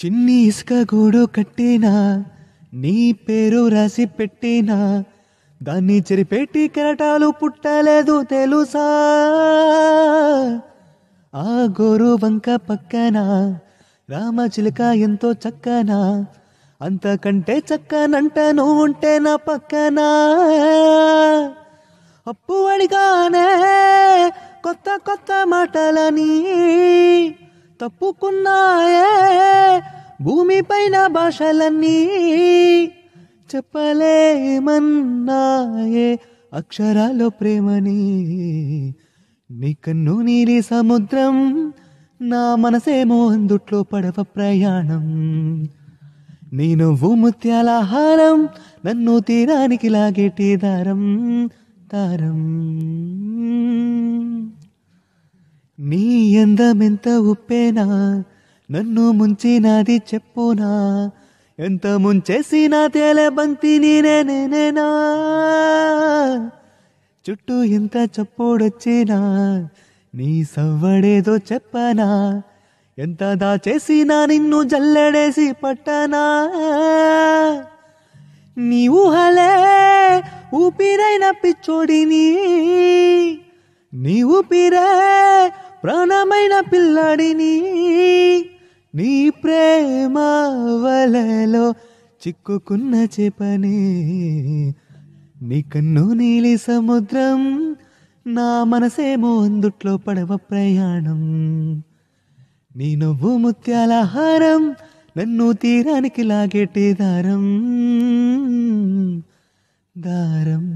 చిన్ని ఇసుక గూడు కట్టినా నీ పేరు రాసి పెట్టినా దాన్ని చెరిపెట్టి కెరటాలు పుట్టలేదు తెలుసా. ఆ గోరు వంక పక్కన రామచిలుక ఎంతో చక్కనా, అంతకంటే చక్కనంట నువ్వు ఉంటే నా పక్కన. అప్పు అడిగానే కొత్త కొత్త మాటలని తప్పుకున్నాయే భూమిపైన భాషలన్నీ, చెప్పలేమన్నాయే అక్షరాలు ప్రేమని. నీ కన్ను నీలి సముద్రం, నా మనసేమో అందుట్లో పడవ ప్రయాణం. నీ నువ్వు ముత్యాల హారం, నన్ను తీరానికి లాగేటి దారం దారం. నీ అందమెంత ఉప్పేనా, నన్ను ముంచినాది చెప్పునా, ఎంత ముంచేసినా తేలే బంతి నేనేనా. చుట్టూ ఎంత చప్పుడొచ్చినా నీ సవ్వడేదో చెప్పనా, ఎంత దాచేసినా నిన్ను జల్లెడేసి పట్టనా. నీ ఊహలే ఊపిరైన పిచ్చోడిని, నీ ఊపిరే ప్రాణమైన పిల్లాడిని. నీ ప్రేమ వలలో చిక్కుకున్న చేపని, నీ కన్ను నీలి సముద్రం, నా మనసేమో అందుట్లో పడవ ప్రయాణం. నీ నవ్వు ముత్యాల హారం, నన్ను తీరానికి లాగేటి దారం దారం.